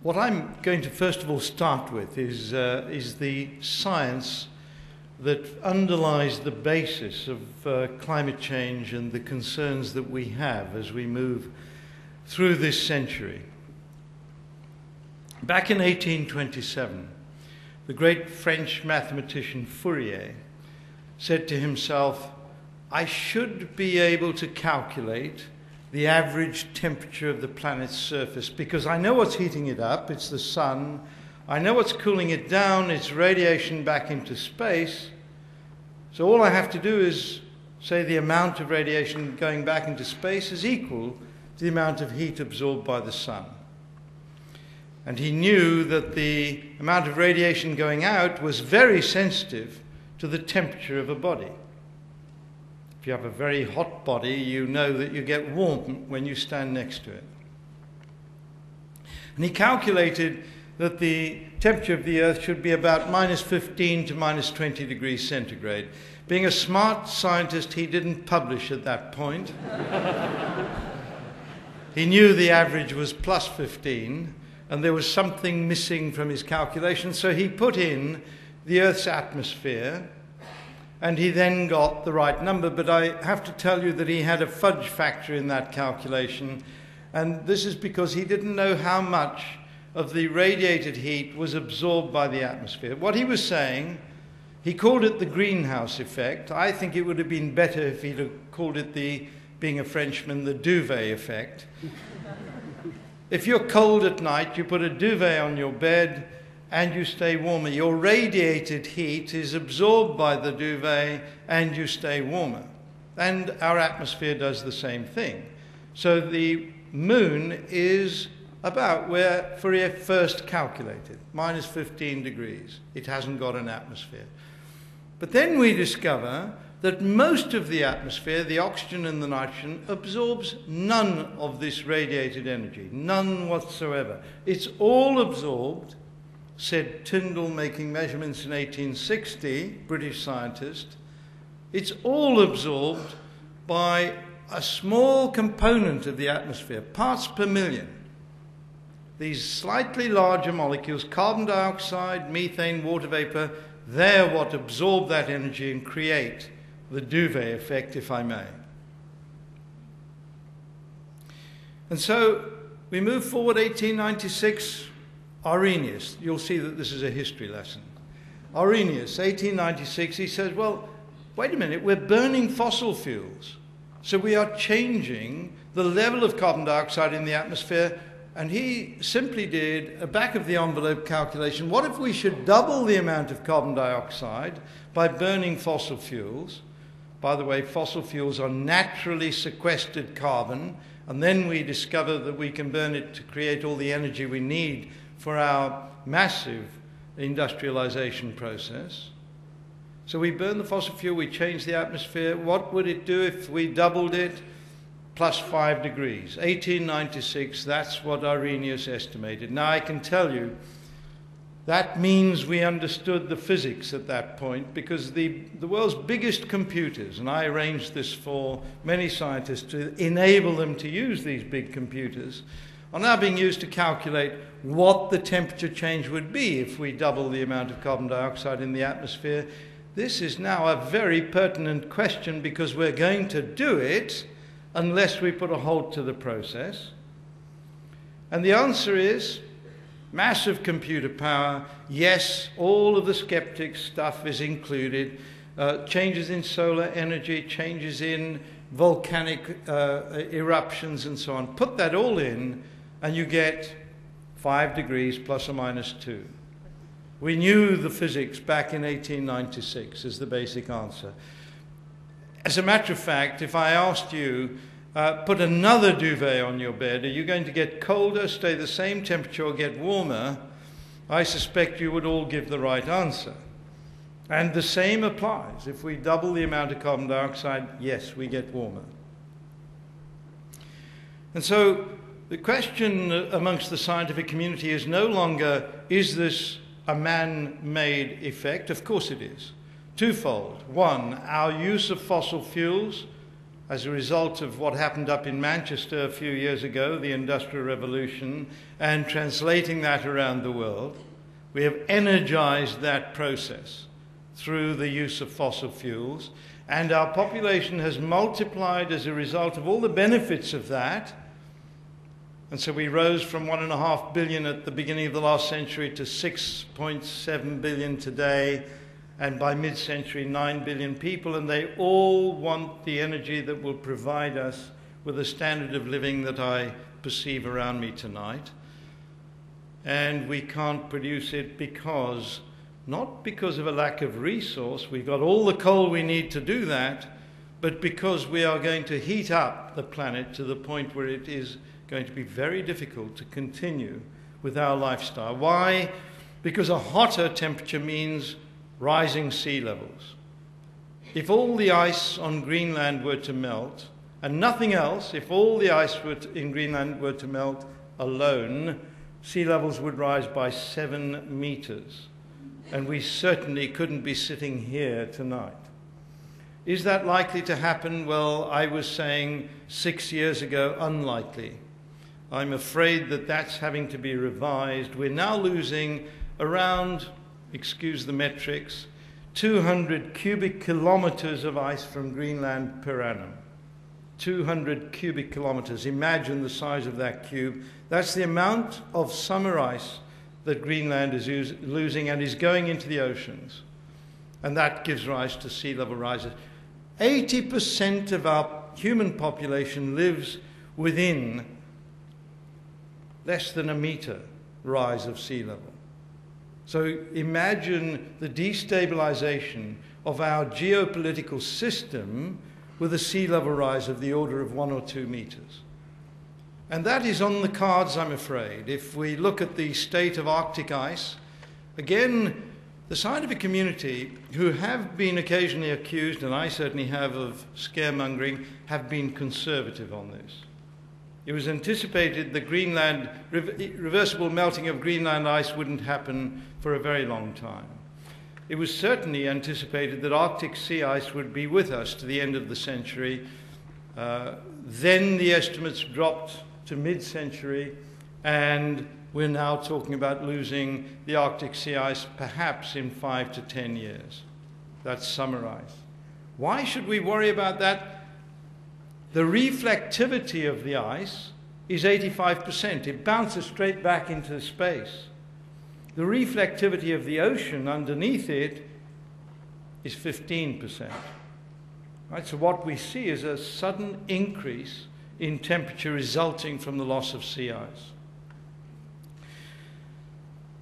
What I'm going to first of all start with is the science that underlies the basis of climate change and the concerns that we have as we move through this century. Back in 1827, the great French mathematician Fourier said to himself, I should be able to calculate the average temperature of the planet's surface because I know what's heating it up, it's the sun. I know what's cooling it down, it's radiation back into space. So all I have to do is say the amount of radiation going back into space is equal to the amount of heat absorbed by the sun. And he knew that the amount of radiation going out was very sensitive to the temperature of a body. If you have a very hot body, you know that you get warm when you stand next to it. And he calculated that the temperature of the Earth should be about -15 to -20 degrees centigrade. Being a smart scientist, he didn't publish at that point. He knew the average was +15, and there was something missing from his calculation, so he put in the Earth's atmosphere, and he then got the right number. But I have to tell you that he had a fudge factor in that calculation, and this is because he didn't know how much of the radiated heat was absorbed by the atmosphere. What he was saying, he called it the greenhouse effect. I think it would have been better if he'd have called it, being a Frenchman, the duvet effect. If you're cold at night, you put a duvet on your bed and you stay warmer. Your radiated heat is absorbed by the duvet and you stay warmer. And our atmosphere does the same thing. So the moon is about where Fourier first calculated, -15 degrees. It hasn't got an atmosphere. But then we discover that most of the atmosphere, the oxygen and the nitrogen, absorbs none of this radiated energy, none whatsoever. It's all absorbed, said Tyndall, making measurements in 1860, British scientist, it's all absorbed by a small component of the atmosphere, parts per million. These slightly larger molecules, carbon dioxide, methane, water vapor, they're what absorb that energy and create the duvet effect, if I may. And so we move forward, 1896, Arrhenius. You'll see that this is a history lesson. Arrhenius, 1896, he says, well, wait a minute, we're burning fossil fuels. So we are changing the level of carbon dioxide in the atmosphere. And he simply did a back-of-the-envelope calculation. What if we should double the amount of carbon dioxide by burning fossil fuels? By the way, fossil fuels are naturally sequestered carbon, and then we discover that we can burn it to create all the energy we need for our massive industrialization process. So we burn the fossil fuel, we change the atmosphere. What would it do if we doubled it? +5 degrees. 1896, that's what Arrhenius estimated. Now I can tell you, that means we understood the physics at that point, because the world's biggest computers, and I arranged this for many scientists to enable them to use these big computers, are now being used to calculate what the temperature change would be if we double the amount of carbon dioxide in the atmosphere. This is now a very pertinent question, because we're going to do it unless we put a halt to the process. And the answer is massive computer power. Yes, all of the skeptic stuff is included. Changes in solar energy, changes in volcanic eruptions and so on. Put that all in and you get 5 degrees ±2. We knew the physics back in 1896 is the basic answer. As a matter of fact, if I asked you, put another duvet on your bed, are you going to get colder, stay the same temperature, or get warmer? I suspect you would all give the right answer. And the same applies. If we double the amount of carbon dioxide, yes, we get warmer. And so the question amongst the scientific community is no longer, is this a man-made effect? Of course it is. Twofold. One, our use of fossil fuels as a result of what happened up in Manchester a few years ago, the Industrial Revolution, and translating that around the world. We have energized that process through the use of fossil fuels, and our population has multiplied as a result of all the benefits of that. And so we rose from 1.5 billion at the beginning of the last century to 6.7 billion today, and by mid-century 9 billion people, and they all want the energy that will provide us with a standard of living that I perceive around me tonight. And we can't produce it because, not because of a lack of resource, we've got all the coal we need to do that, but because we are going to heat up the planet to the point where it is going to be very difficult to continue with our lifestyle. Why? Because a hotter temperature means rising sea levels. If all the ice on Greenland were to melt, and nothing else, if all the ice in Greenland were to melt alone, sea levels would rise by 7 meters. And we certainly couldn't be sitting here tonight. Is that likely to happen? Well, I was saying 6 years ago, unlikely. I'm afraid that that's having to be revised. We're now losing around, excuse the metrics, 200 cubic kilometers of ice from Greenland per annum. 200 cubic kilometers. Imagine the size of that cube. That's the amount of summer ice that Greenland is losing and is going into the oceans. And that gives rise to sea level rises. 80% of our human population lives within less than a meter rise of sea level. So imagine the destabilization of our geopolitical system with a sea level rise of the order of 1 or 2 meters. And that is on the cards, I'm afraid. If we look at the state of Arctic ice, again, the scientific community, who have been occasionally accused, and I certainly have, of scaremongering, have been conservative on this. It was anticipated that Greenland, reversible melting of Greenland ice wouldn't happen for a very long time. It was certainly anticipated that Arctic sea ice would be with us to the end of the century. Then the estimates dropped to mid-century, and we're now talking about losing the Arctic sea ice perhaps in 5 to 10 years. That's summer ice. Why should we worry about that? The reflectivity of the ice is 85%. It bounces straight back into space. The reflectivity of the ocean underneath it is 15%. Right? So what we see is a sudden increase in temperature resulting from the loss of sea ice.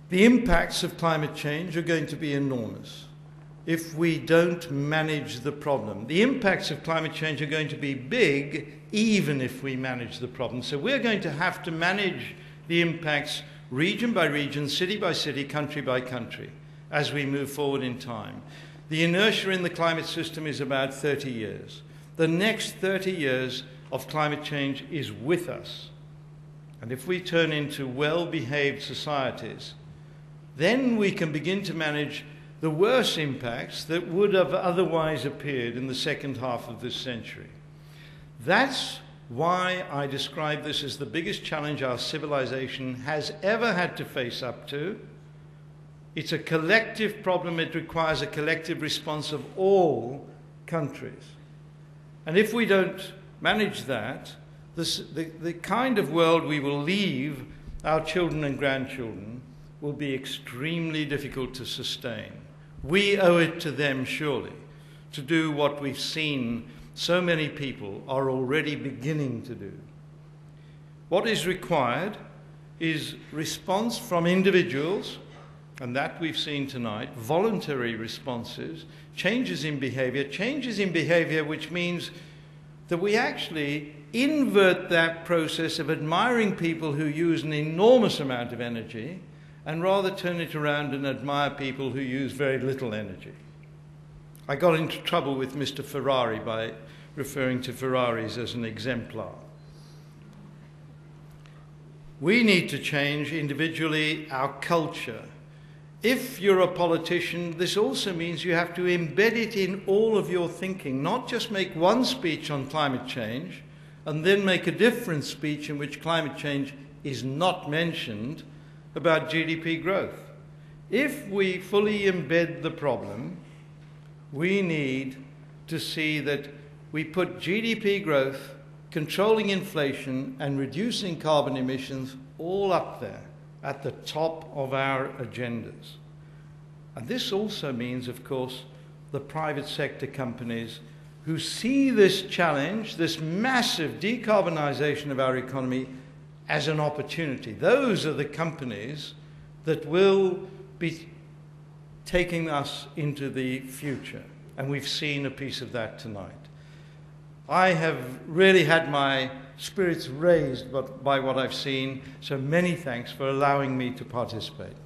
The impacts of climate change are going to be enormous if we don't manage the problem. The impacts of climate change are going to be big even if we manage the problem. So we're going to have to manage the impacts region by region, city by city, country by country, as we move forward in time. The inertia in the climate system is about 30 years. The next 30 years of climate change is with us. And if we turn into well-behaved societies, then we can begin to manage the worst impacts that would have otherwise appeared in the second half of this century. That's why I describe this as the biggest challenge our civilization has ever had to face up to. It's a collective problem. It requires a collective response of all countries. And if we don't manage that, the kind of world we will leave our children and grandchildren will be extremely difficult to sustain. We owe it to them, surely, to do what we've seen so many people are already beginning to do. What is required is response from individuals, and that we've seen tonight, voluntary responses, changes in behavior which means that we actually invert that process of admiring people who use an enormous amount of energy and rather turn it around and admire people who use very little energy. I got into trouble with Mr. Ferrari by referring to Ferraris as an exemplar. We need to change individually our culture. If you're a politician, this also means you have to embed it in all of your thinking, not just make one speech on climate change and then make a different speech in which climate change is not mentioned about GDP growth. If we fully embed the problem, we need to see that we put GDP growth, controlling inflation, and reducing carbon emissions all up there at the top of our agendas. And this also means, of course, the private sector companies who see this challenge, this massive decarbonisation of our economy, as an opportunity. Those are the companies that will be taking us into the future. And we've seen a piece of that tonight. I have really had my spirits raised by what I've seen, so many thanks for allowing me to participate.